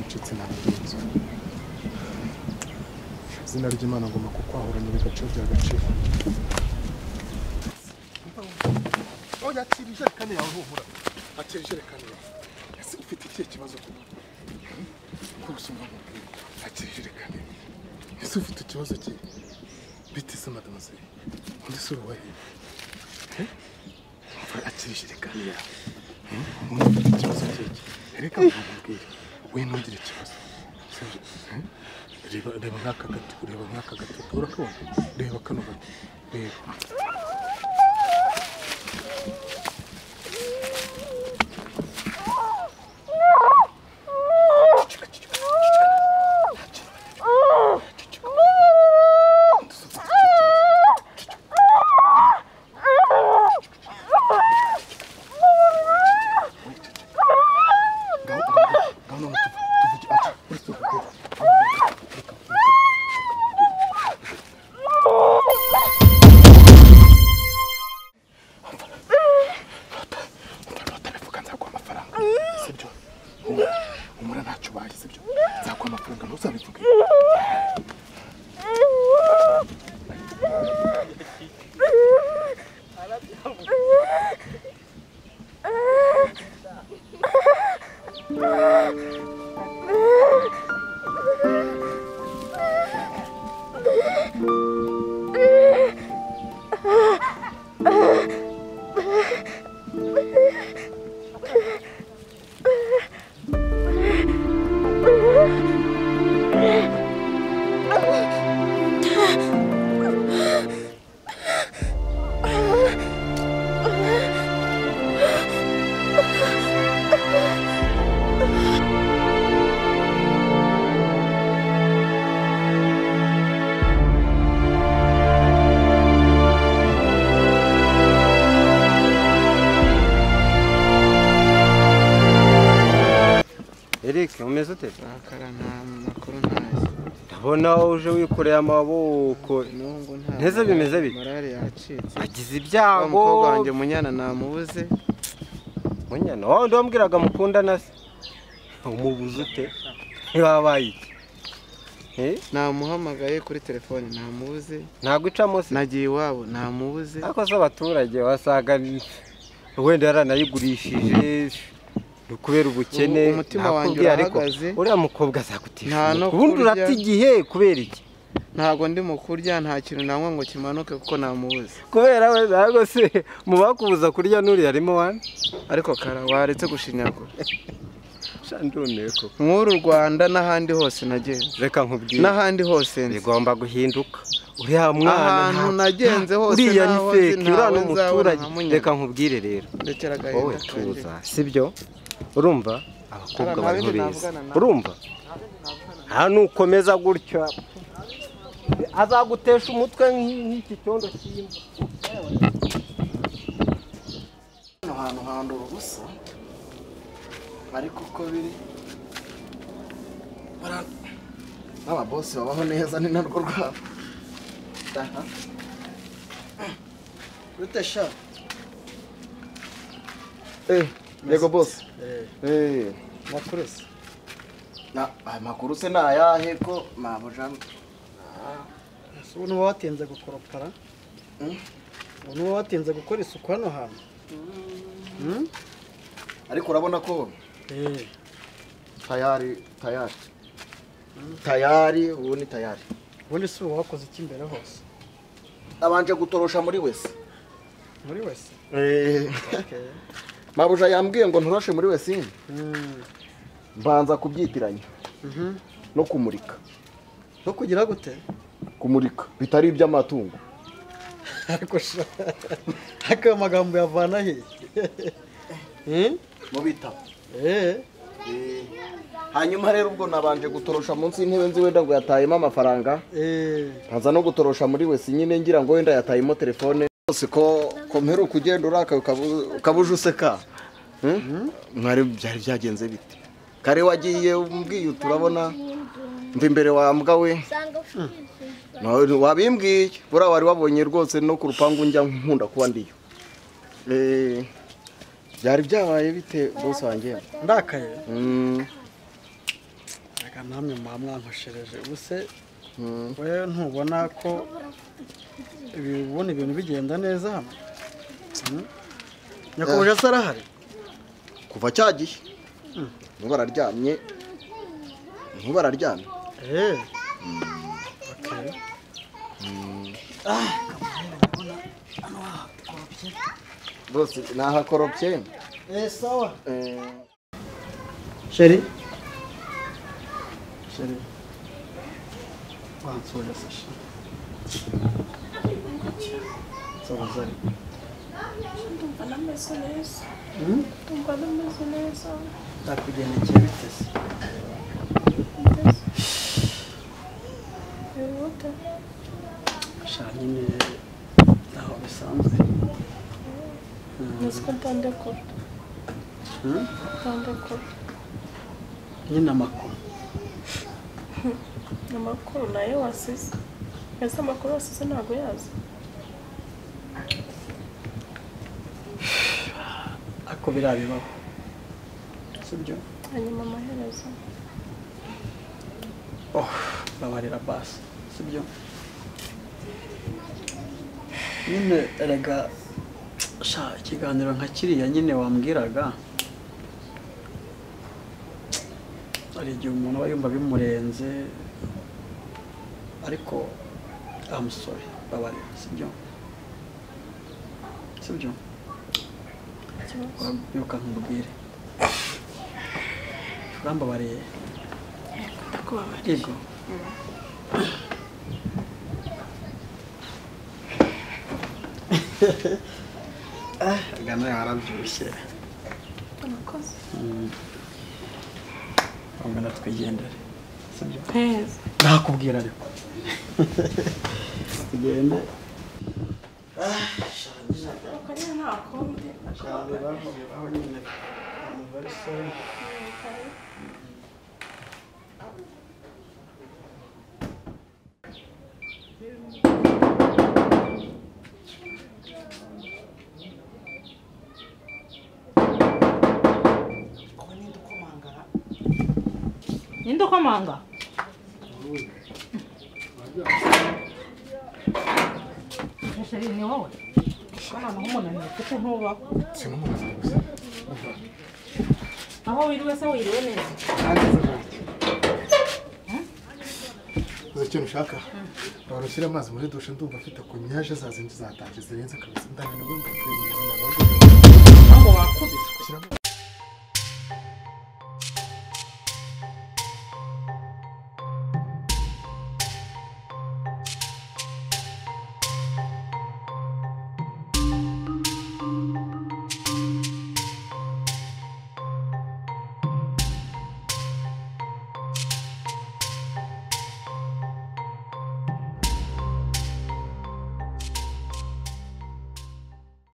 ncitse nabigenza izina ry'Imana ngomba kukwahuranya ibigace by'agaciro oya tirije kane yawe humura atirije kane ese ufite iki kibazo kubusuma atirije kane ese ufite ikibazo ki bite se mademoiselle undi sura wahe atirije kane ya ufite ikibazo ki reka mbwira we ntugire ikibazo reba nk'aka gato urakabona reba kano gato reba umeze ute? Akarana makuru ntazi. Ndabona uje wikoreye amaboko. Nteze bimeze bite? Morale yacitse. Agize ibyago. Umukobwa wanjye Munyana namubuze. Munyana, wowe ndambwiraga mukundana se. Umubuze ute? Wabaye iki? Namuhamagaye kuri telefone namubuze. Nagwicamo se? Nagiye iwabo namubuze. Ako se abaturage wasaga wenda yaranayigurishije. Kubera ubukene umutima wanjye urahagaze uriya mukobwa azagutisha ubundi urata igihe kubera iki ntago ndi mu kurya nta kintu nanywa ngo kimanuke kuko namubuze kubera we ntago se mu bakubuza kurya nuri harimo wana ariko kara waretse gushinyagura shandoneko nk'uru Rwanda n'ahandi hose nagenze reka nkubwire n'ahandi hose bigomba guhinduka uriya mwana ahantu nagenze hose uriya ni fake uriya n'umuturage reka nkubwire rero wowe tuza sibyo urumva abakobwa bari beza urumva hano ukomeza gutyo azagutesha umutwe nk'iki cyondo cy'imbo hano hando ubusa ariko uko biri aba boss babaho neza ni narwo rwabo rutesha yego boss makuru se makuru se nayahe ko mabuja ubu watinze gukoropara ubu watinze gukora isuku hano hantu ariko urabona ko tayari ubu ni tayari ubundi si ubu wakoze iki imbere hose abanje gutorosha muri wese mabuja yambwiye ngo nturoshe muri wese mbanza kubyitiranya no kumurika no kugira gute kumurika bitari iby'amatungo ariko amagambo yavana he mu bitabo hanyuma rero ubwo nabanje gutorosha munsi y'intebe nzi wenda ngo yatayemo amafaranga nkaza no gutorosha muri wese nyine ngira ngo wenda yatayemo telefone bose ko mperu kugenda uraka ukabuje useka mwari byari byagenze bite kare wagiye umbwiye turabona mva imbere wambwa we wabimbwiye bura wari wabonye rwose no ku rupangu njya nkunda kuba ndiyo byari byabaye bite bose wanjye ndakaye namwe mwankoshereje ubuse we ntubona ko ubona ibintu bigenda neza hano nyakubahwa se arahari kuva cyagiye ntubararyamye bose nahakoropye sawa sheri wansuye sasha sawa zari ndumva nameze neza ndakugendekeye bitese nyine aho bisanzwe nzi ko ntandekura nyine amakuru nayo wasize ese amakuru wasize ntabwo yazi ako birabibaho sibyo hanyuma amaherezo babarira basi sibyo nyine erega ikiganiro nka kiriya nyine wambwiraga hari igihe umuntu aba yumva bimurenze ariko amusore babarira sibyo urabyuka nkubwire urambabariye yego gana yarabyibushye urakoze ngana twigendere sibyo neza nakubwira ariko tugende ukariya nta kundi aho nyine bari sorry Ninde ukomanga? Sheri ni wowe. Kana umunani kuko ntuba. Aho wiriwe se wiriwe neza. Uzi icyo ushaka? Barushyira amazi muri dushe ndumva afite ku nyaje za zindi zatanje zirenze kabisa ndamenya ngo